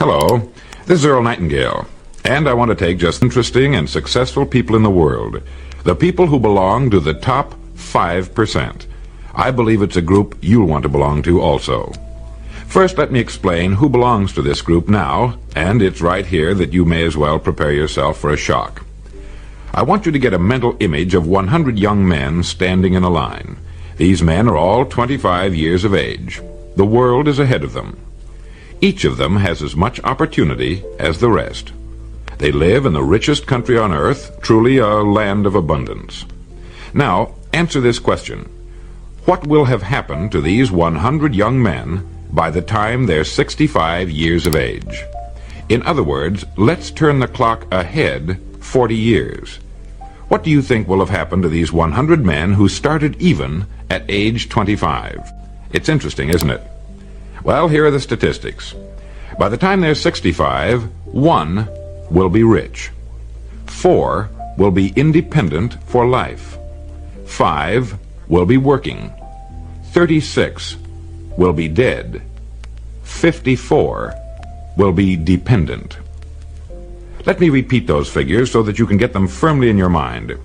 Hello, this is Earl Nightingale, and I want to take just interesting and successful people in the world, the people who belong to the top 5%. I believe it's a group you'll want to belong to also. First, let me explain who belongs to this group now, and it's right here that you may as well prepare yourself for a shock. I want you to get a mental image of 100 young men standing in a line. These men are all 25 years of age. The world is ahead of them. Each of them has as much opportunity as the rest. They live in the richest country on earth, truly a land of abundance. Now, answer this question. What will have happened to these 100 young men by the time they're 65 years of age? In other words, let's turn the clock ahead 40 years. What do you think will have happened to these 100 men who started even at age 25? It's interesting, isn't it? Well, here are the statistics. By the time they're 65, 1 will be rich. 4 will be independent for life. 5 will be working. 36 will be dead. 54 will be dependent. Let me repeat those figures so that you can get them firmly in your mind.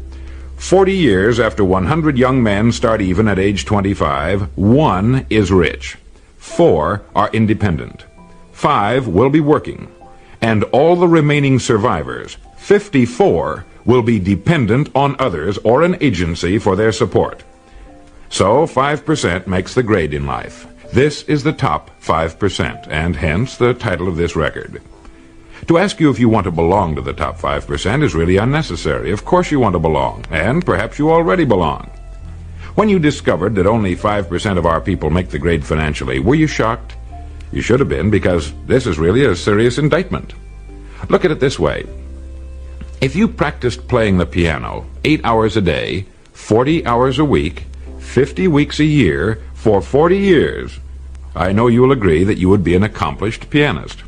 40 years after 100 young men start even at age 25, 1 is rich. 4 are independent. 5 will be working. And all the remaining survivors, 54, will be dependent on others or an agency for their support. So 5% makes the grade in life. This is the top 5%, and hence the title of this record. To ask you if you want to belong to the top 5% is really unnecessary. Of course you want to belong, and perhaps you already belong. When you discovered that only 5% of our people make the grade financially, were you shocked? You should have been, because this is really a serious indictment. Look at it this way. If you practiced playing the piano 8 hours a day, 40 hours a week, 50 weeks a year, for 40 years, I know you'll agree that you would be an accomplished pianist.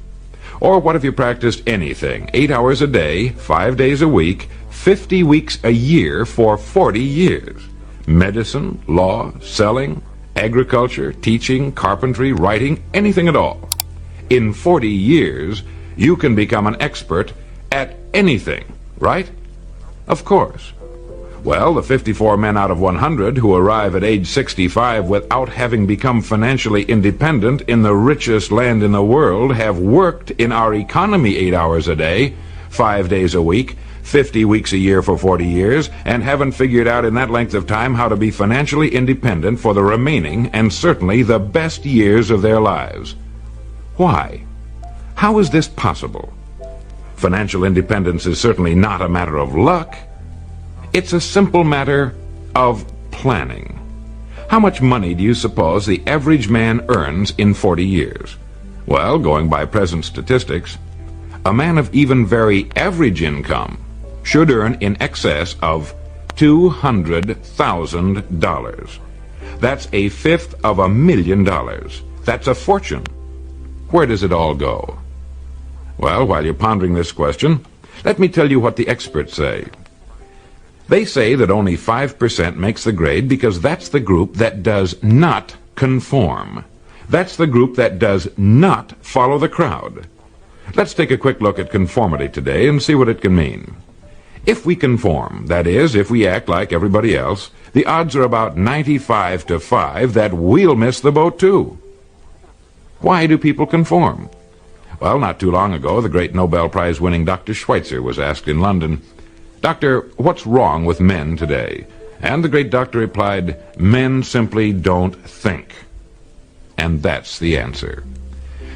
Or what if you practiced anything, 8 hours a day, 5 days a week, 50 weeks a year for 40 years? Medicine, law, selling, agriculture, teaching, carpentry, writing, anything at all. In 40 years, you can become an expert at anything, right? Of course. Well, the 54 men out of 100 who arrive at age 65 without having become financially independent in the richest land in the world have worked in our economy 8 hours a day, 5 days a week, 50 weeks a year for 40 years, and haven't figured out in that length of time how to be financially independent for the remaining and certainly the best years of their lives. Why? How is this possible? Financial independence is certainly not a matter of luck. It's a simple matter of planning. How much money do you suppose the average man earns in 40 years? Well, going by present statistics, a man of even very average income should earn in excess of $200,000. That's a fifth of $1,000,000. That's a fortune. Where does it all go? Well, while you're pondering this question, let me tell you what the experts say. They say that only 5% makes the grade because that's the group that does not conform. That's the group that does not follow the crowd. Let's take a quick look at conformity today and see what it can mean. If we conform, that is, if we act like everybody else, the odds are about 95 to 5 that we'll miss the boat too. Why do people conform? Well, not too long ago, the great Nobel Prize-winning Dr. Schweitzer was asked in London, "Doctor, what's wrong with men today?" And the great doctor replied, "Men simply don't think." And that's the answer.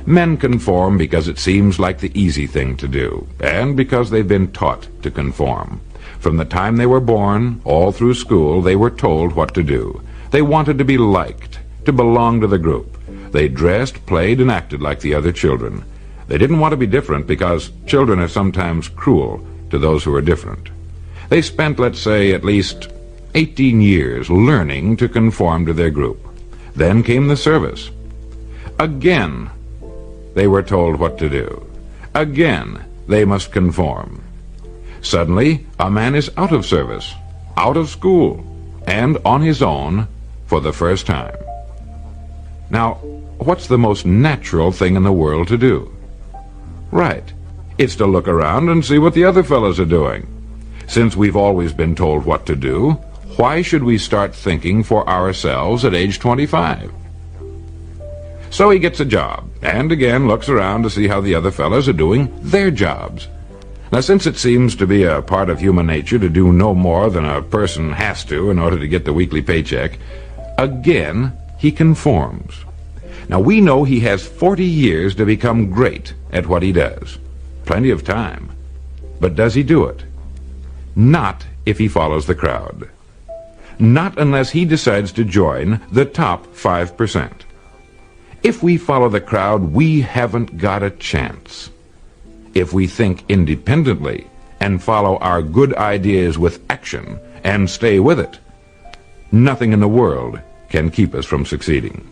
Men conform because it seems like the easy thing to do, and because they've been taught to conform. From the time they were born, all through school, they were told what to do. They wanted to be liked, to belong to the group. They dressed, played, and acted like the other children. They didn't want to be different because children are sometimes cruel to those who are different. They spent, let's say, at least 18 years learning to conform to their group. Then came the service. Again, they were told what to do. Again, they must conform. Suddenly, a man is out of service, out of school, and on his own for the first time. Now, what's the most natural thing in the world to do? Right. It's to look around and see what the other fellows are doing. Since we've always been told what to do, why should we start thinking for ourselves at age 25? So he gets a job, and again looks around to see how the other fellows are doing their jobs. Now, since it seems to be a part of human nature to do no more than a person has to in order to get the weekly paycheck, again, he conforms. Now, we know he has 40 years to become great at what he does. Plenty of time. But does he do it? Not if he follows the crowd. Not unless he decides to join the top 5%. If we follow the crowd, we haven't got a chance. If we think independently and follow our good ideas with action and stay with it, nothing in the world can keep us from succeeding.